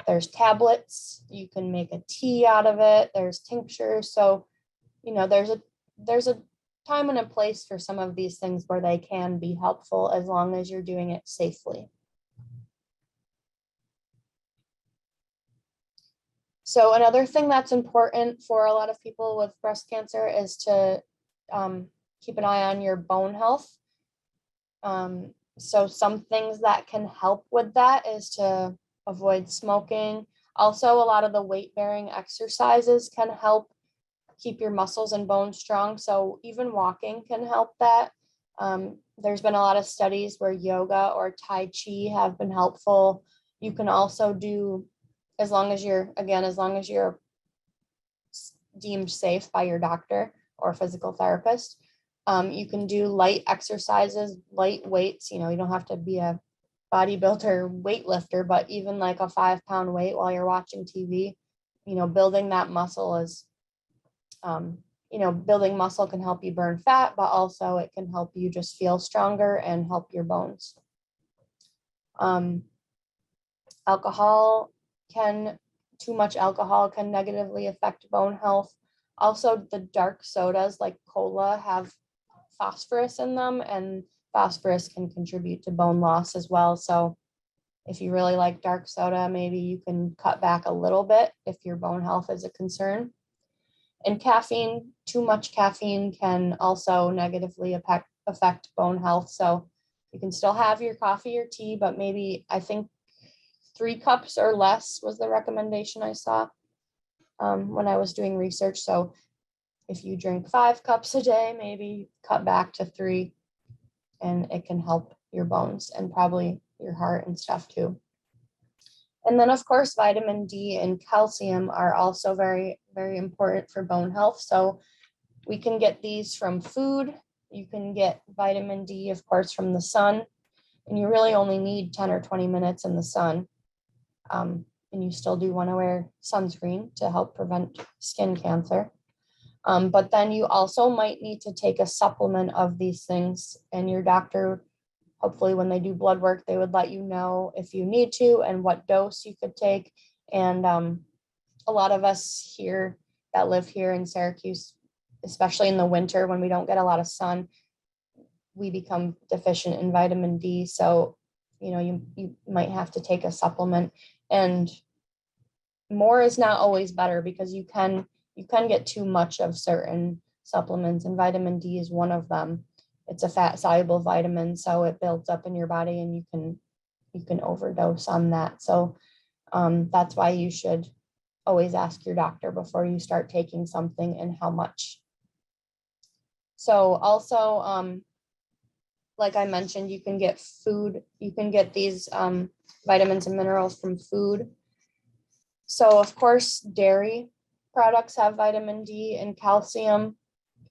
Speaker 2: there's tablets, you can make a tea out of it, there's tinctures. So, you know, there's a time and a place for some of these things where they can be helpful, as long as you're doing it safely. So another thing that's important for a lot of people with breast cancer is to keep an eye on your bone health. So some things that can help with that is to avoid smoking. Also, a lot of the weight-bearing exercises can help keep your muscles and bones strong. So even walking can help that. There's been a lot of studies where yoga or Tai Chi have been helpful. You can also do, as long as you're deemed safe by your doctor or physical therapist, you can do light exercises, light weights. You know, you don't have to be a bodybuilder weightlifter, but even like a 5-pound weight while you're watching TV, you know, building that muscle is, you know, building muscle can help you burn fat, but also it can help you just feel stronger and help your bones. Too much alcohol can negatively affect bone health. Also, the dark sodas like cola have phosphorus in them, and phosphorus can contribute to bone loss as well. So if you really like dark soda, maybe you can cut back a little bit if your bone health is a concern. And caffeine, too much caffeine can also negatively affect bone health. So you can still have your coffee or tea, but maybe, I think 3 cups or less was the recommendation I saw when I was doing research. So if you drink 5 cups a day, maybe cut back to 3, and it can help your bones and probably your heart and stuff too. And then of course, vitamin D and calcium are also very, very important for bone health. So we can get these from food. You can get vitamin D, of course, from the sun, and you really only need 10 or 20 minutes in the sun. And you still do want to wear sunscreen to help prevent skin cancer. But then you also might need to take a supplement of these things, and your doctor, hopefully when they do blood work, they would let you know if you need to and what dose you could take. And a lot of us here that live here in Syracuse, especially in the winter when we don't get a lot of sun, we become deficient in vitamin D. So, you know, you might have to take a supplement, and more is not always better, because you can get too much of certain supplements, and vitamin D is one of them. It's a fat soluble vitamin, so it builds up in your body, and you can overdose on that. So that's why you should always ask your doctor before you start taking something and how much. So also, like I mentioned, you can get food, you can get these vitamins and minerals from food. So of course, dairy products have vitamin D and calcium.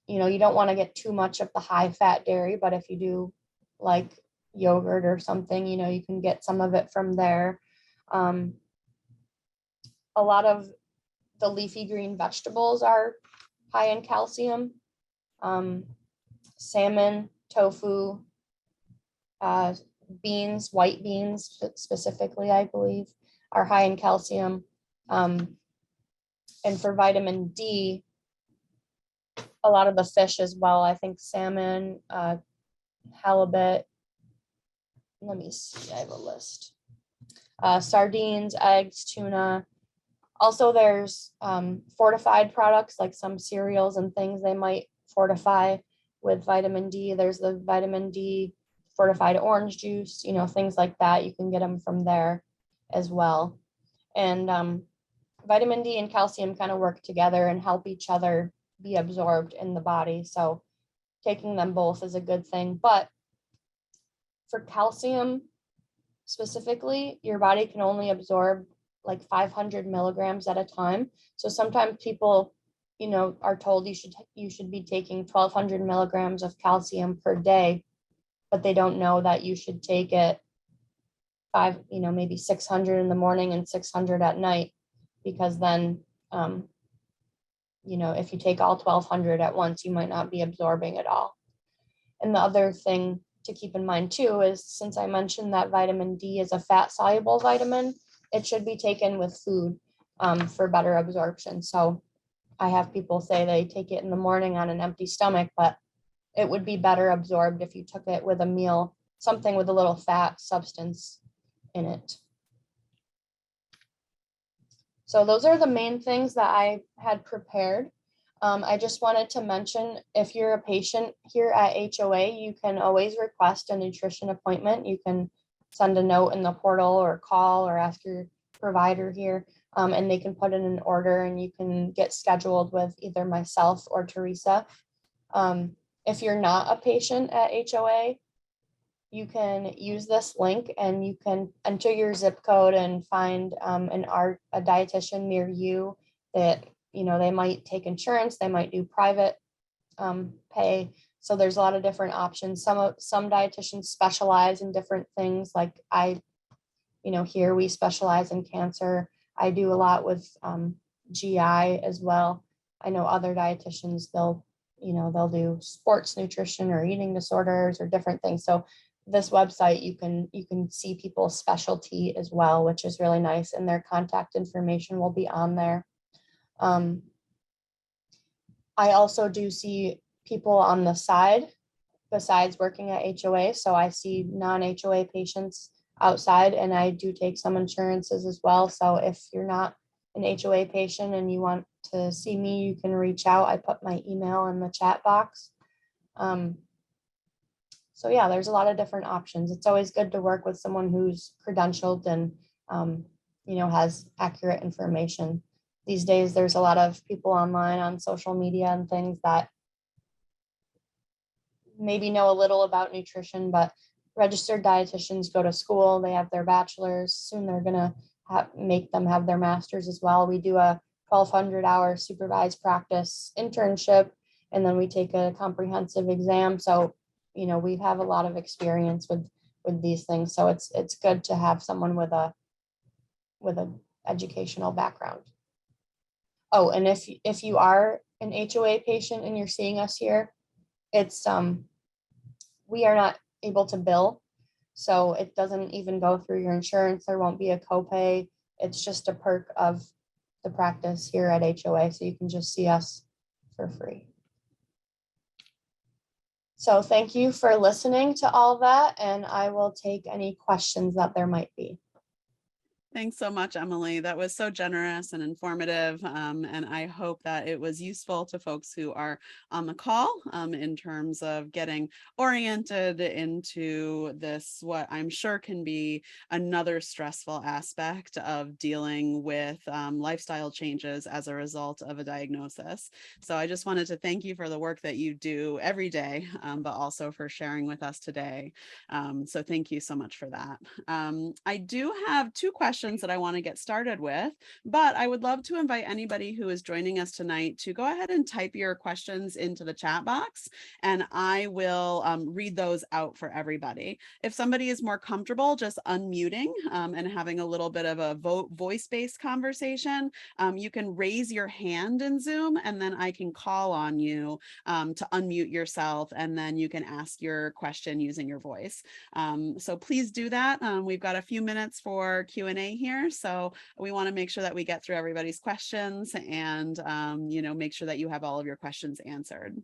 Speaker 2: You know, you don't want to get too much of the high fat dairy, but if you do like yogurt or something, you know, you can get some of it from there. A lot of the leafy green vegetables are high in calcium. Salmon, tofu, beans, white beans specifically, I believe, are high in calcium. And for vitamin D, a lot of the fish as well. I think salmon, halibut. Let me see, I have a list. Sardines, eggs, tuna. Also, there's fortified products like some cereals and things they might fortify with vitamin D. There's the vitamin D fortified orange juice, you know, things like that. You can get them from there as well. And vitamin D and calcium kind of work together and help each other be absorbed in the body. So taking them both is a good thing. But for calcium specifically, your body can only absorb like 500 milligrams at a time. So sometimes people, you know, are told you should be taking 1,200 milligrams of calcium per day, but they don't know that you should take it maybe 600 in the morning and 600 at night, because then, if you take all 1,200 at once, you might not be absorbing it all. And the other thing to keep in mind too is, since I mentioned that vitamin D is a fat soluble vitamin, it should be taken with food for better absorption. So I have people say they take it in the morning on an empty stomach, but it would be better absorbed if you took it with a meal, something with a little fat substance in it. So those are the main things that I had prepared. I just wanted to mention, if you're a patient here at HOA, you can always request a nutrition appointment. You can send a note in the portal or call or ask your provider here, and they can put in an order and you can get scheduled with either myself or Teresa. If you're not a patient at HOA, you can use this link and you can enter your zip code and find a dietitian near you that, they might take insurance, they might do private pay. So there's a lot of different options. Some dietitians specialize in different things. Like here we specialize in cancer. I do a lot with GI as well. I know other dietitians, they'll do sports nutrition or eating disorders or different things. So this website, you can see people's specialty as well, which is really nice, and their contact information will be on there. I also do see people on the side besides working at HOA. So I see non-HOA patients outside, and I do take some insurances as well. So if you're not an HOA patient and you want to see me, you can reach out. I put my email in the chat box. So yeah, there's a lot of different options. It's always good to work with someone who's credentialed and, has accurate information. These days, there's a lot of people online on social media and things that maybe know a little about nutrition, but registered dietitians go to school, they have their bachelor's, soon they're gonna make them have their master's as well. We do a 1,200-hour supervised practice internship, and then we take a comprehensive exam. So we have a lot of experience with these things. So it's good to have someone with an educational background. Oh, and if you are an HOA patient and you're seeing us here, it's we are not able to bill. So it doesn't even go through your insurance. There won't be a copay. It's just a perk of the practice here at HOA. So you can just see us for free. So thank you for listening to all that, and I will take any questions that there might be.
Speaker 1: Thanks so much, Emily. That was so generous and informative. And I hope that it was useful to folks who are on the call in terms of getting oriented into this, what I'm sure can be another stressful aspect of dealing with lifestyle changes as a result of a diagnosis. So I just wanted to thank you for the work that you do every day, but also for sharing with us today. So thank you so much for that. I do have two questions that I want to get started with, but I would love to invite anybody who is joining us tonight to go ahead and type your questions into the chat box, and I will read those out for everybody. If somebody is more comfortable just unmuting and having a little bit of a voice-based conversation, you can raise your hand in Zoom, and then I can call on you to unmute yourself, and then you can ask your question using your voice. So please do that. We've got a few minutes for Q&A here, so we want to make sure that we get through everybody's questions and make sure that you have all of your questions answered.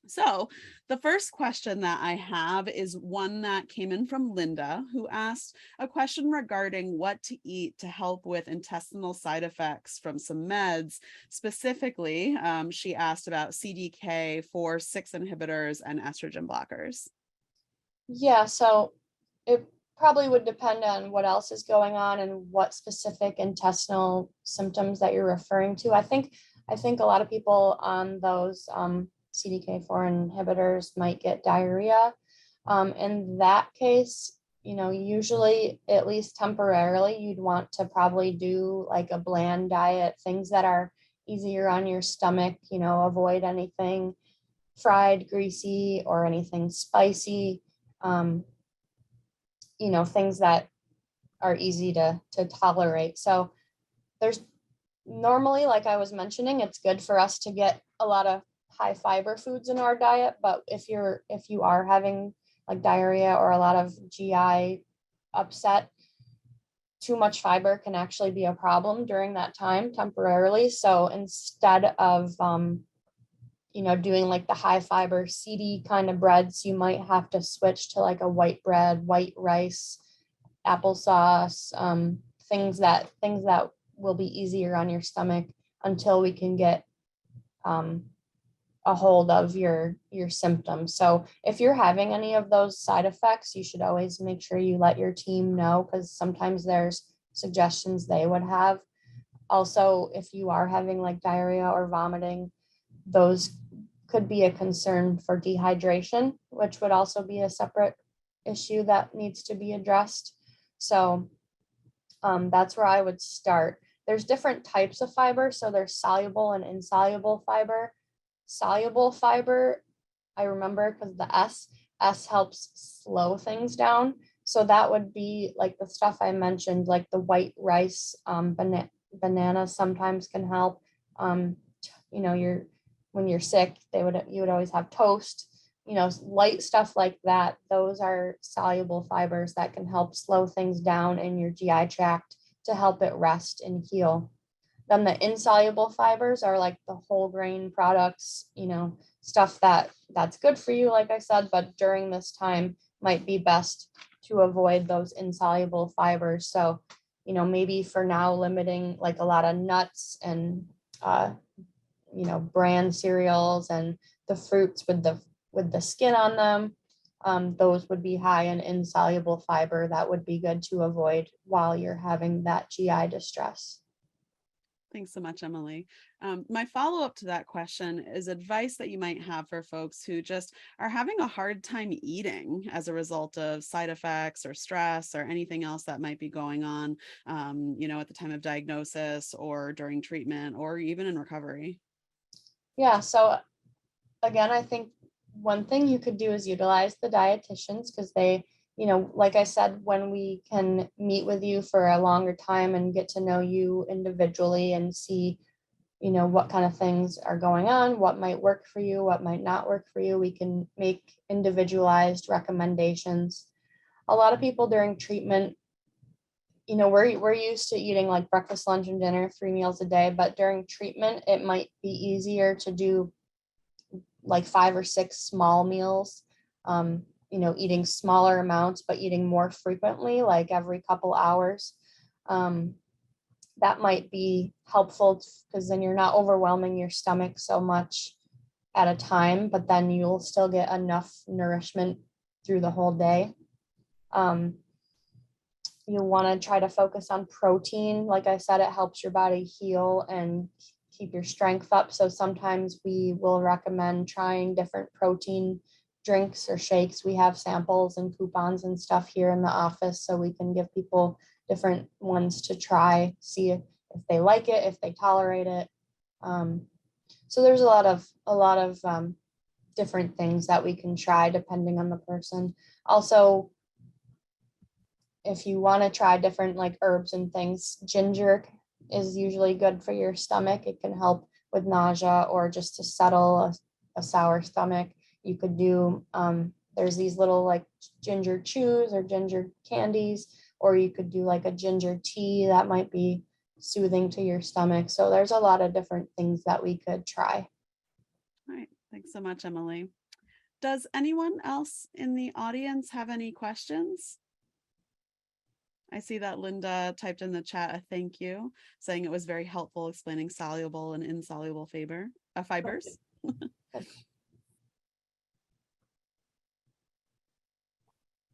Speaker 1: So the first question that I have is one that came in from Linda, who asked a question regarding what to eat to help with intestinal side effects from some meds. Specifically, she asked about CDK4/6 inhibitors and estrogen blockers.
Speaker 2: Yeah, so it probably would depend on what else is going on and what specific intestinal symptoms that you're referring to. I think a lot of people on those CDK4 inhibitors might get diarrhea. In that case, usually, at least temporarily, you'd want to probably do like a bland diet, things that are easier on your stomach, avoid anything fried, greasy, or anything spicy. Things that are easy to tolerate. So there's normally, like I was mentioning, it's good for us to get a lot of high fiber foods in our diet. But if you are having like diarrhea or a lot of GI upset, too much fiber can actually be a problem during that time temporarily. So instead of doing like the high fiber seedy kind of breads, you might have to switch to like a white bread, white rice, applesauce, things that will be easier on your stomach until we can get a hold of your symptoms. So if you're having any of those side effects, you should always make sure you let your team know, because sometimes there's suggestions they would have. Also, if you are having like diarrhea or vomiting, those could be a concern for dehydration, which would also be a separate issue that needs to be addressed. So that's where I would start. There's different types of fiber. So there's soluble and insoluble fiber. Soluble fiber, I remember because the S helps slow things down. So that would be like the stuff I mentioned, like the white rice, banana sometimes can help. When you're sick, you would always have toast, light stuff like that. Those are soluble fibers that can help slow things down in your GI tract to help it rest and heal. Then the insoluble fibers are like the whole grain products, stuff that's good for you, like I said, but during this time might be best to avoid those insoluble fibers. So, maybe for now limiting like a lot of nuts and bran cereals and the fruits with the skin on them. Those would be high in insoluble fiber. That would be good to avoid while you're having that GI distress.
Speaker 1: Thanks so much, Emily. My follow-up to that question is advice that you might have for folks who just are having a hard time eating as a result of side effects or stress or anything else that might be going on, at the time of diagnosis or during treatment or even in recovery.
Speaker 2: Yeah, so again, I think one thing you could do is utilize the dietitians, because they, like I said, when we can meet with you for a longer time and get to know you individually and see, what kind of things are going on, what might work for you, what might not work for you, we can make individualized recommendations. A lot of people during treatment, we're used to eating like breakfast, lunch, and dinner, 3 meals a day, but during treatment, it might be easier to do like 5 or 6 small meals, eating smaller amounts, but eating more frequently, like every couple hours. That might be helpful because then you're not overwhelming your stomach so much at a time, but then you'll still get enough nourishment through the whole day. You want to try to focus on protein. Like I said, it helps your body heal and keep your strength up. So sometimes we will recommend trying different protein drinks or shakes. We have samples and coupons and stuff here in the office, so we can give people different ones to try, see if they like it, if they tolerate it. So there's a lot of different things that we can try depending on the person. Also, if you want to try different like herbs and things, ginger is usually good for your stomach. It can help with nausea or just to settle a sour stomach. You could do, there's these little like ginger chews or ginger candies, or you could do like a ginger tea that might be soothing to your stomach. So there's a lot of different things that we could try.
Speaker 1: All right. Thanks so much, Emily. Does anyone else in the audience have any questions? I see that Linda typed in the chat a thank you, saying it was very helpful explaining soluble and insoluble fibers.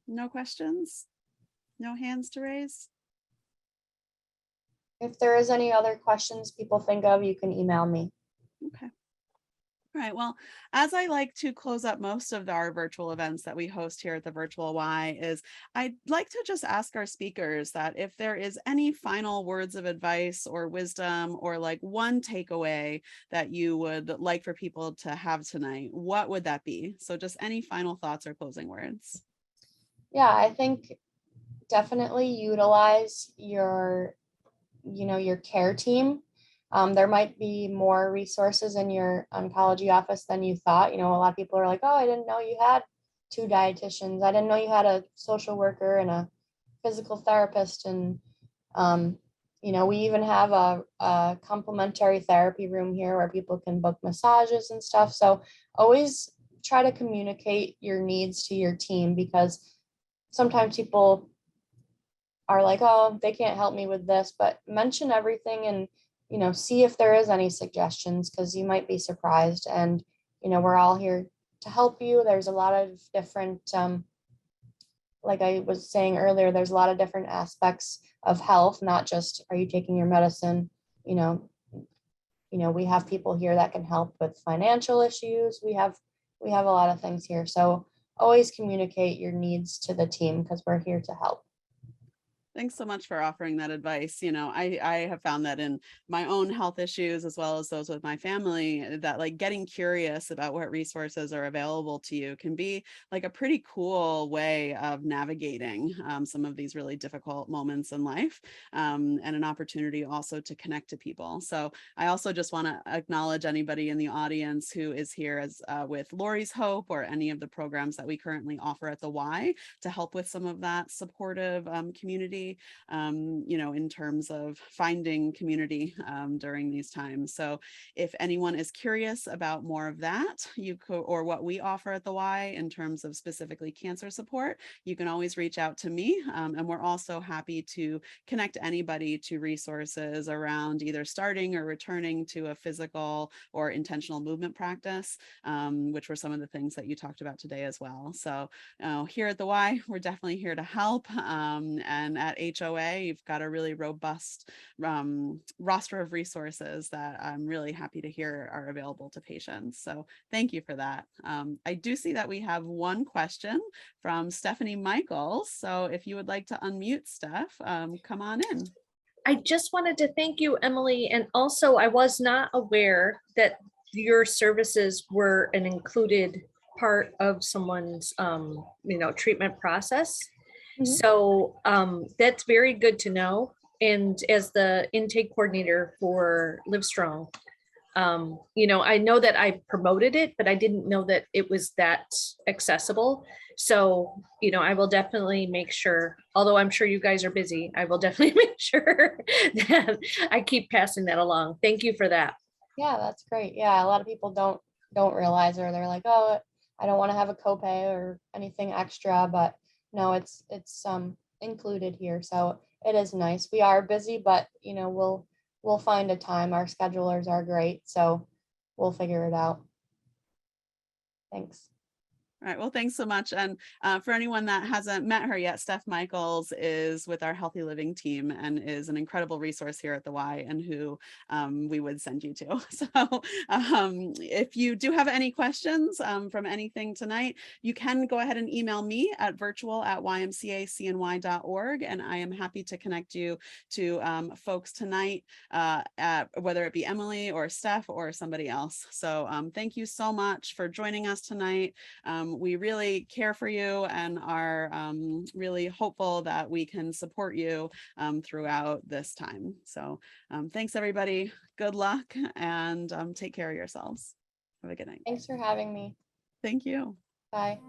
Speaker 1: No questions? No hands to raise?
Speaker 2: If there is any other questions people think of, you can email me.
Speaker 1: Okay. All right. Well, as I like to close up most of our virtual events that we host here at the Virtual Y, is I'd like to just ask our speakers that if there is any final words of advice or wisdom or like one takeaway that you would like for people to have tonight, what would that be? So just any final thoughts or closing words.
Speaker 2: Yeah, I think definitely utilize your care team. There might be more resources in your oncology office than you thought. A lot of people are like, oh, I didn't know you had 2 dietitians. I didn't know you had a social worker and a physical therapist. And, we even have a complementary therapy room here where people can book massages and stuff. So always try to communicate your needs to your team, because sometimes people are like, oh, they can't help me with this, but mention everything and, see if there is any suggestions, because you might be surprised. And, we're all here to help you. There's a lot of different, like I was saying earlier, there's a lot of different aspects of health, not just, are you taking your medicine? We have people here that can help with financial issues. We have a lot of things here. So always communicate your needs to the team, because we're here to help.
Speaker 1: Thanks so much for offering that advice. I have found that in my own health issues, as well as those with my family, that like getting curious about what resources are available to you can be like a pretty cool way of navigating some of these really difficult moments in life, and an opportunity also to connect to people. So I also just want to acknowledge anybody in the audience who is here as with Lori's Hope or any of the programs that we currently offer at the Y to help with some of that supportive community, in terms of finding community during these times. So if anyone is curious about more of that, you could, or what we offer at the Y in terms of specifically cancer support, you can always reach out to me. And we're also happy to connect anybody to resources around either starting or returning to a physical or intentional movement practice, which were some of the things that you talked about today as well. So here at the Y, we're definitely here to help. And at HOA, you've got a really robust roster of resources that I'm really happy to hear are available to patients. So thank you for that. I do see that we have one question from Stephanie Michaels. So if you would like to unmute, Steph, come on in.
Speaker 3: I just wanted to thank you, Emily. And also, I was not aware that your services were an included part of someone's, treatment process. Mm-hmm. So that's very good to know. And as the intake coordinator for Livestrong, I know that I promoted it, but I didn't know that it was that accessible. So, I will definitely make sure, although I'm sure you guys are busy, I will definitely make sure that I keep passing that along. Thank you for that.
Speaker 2: Yeah, that's great. Yeah, a lot of people don't realize, or they're like, oh, I don't want to have a copay or anything extra, but no, it's included here. So it is nice. We are busy, but we'll find a time. Our schedulers are great, so we'll figure it out. Thanks.
Speaker 1: All right. Well, thanks so much. And for anyone that hasn't met her yet, Steph Michaels is with our Healthy Living team and is an incredible resource here at the Y, and who we would send you to. So if you do have any questions from anything tonight, you can go ahead and email me at virtual@ymcacny.org, and I am happy to connect you to folks tonight, whether it be Emily or Steph or somebody else. So thank you so much for joining us tonight. We really care for you and are really hopeful that we can support you throughout this time. So thanks, everybody. Good luck, and take care of yourselves. Have a good night.
Speaker 2: Thanks for having me.
Speaker 1: Thank you.
Speaker 2: Bye.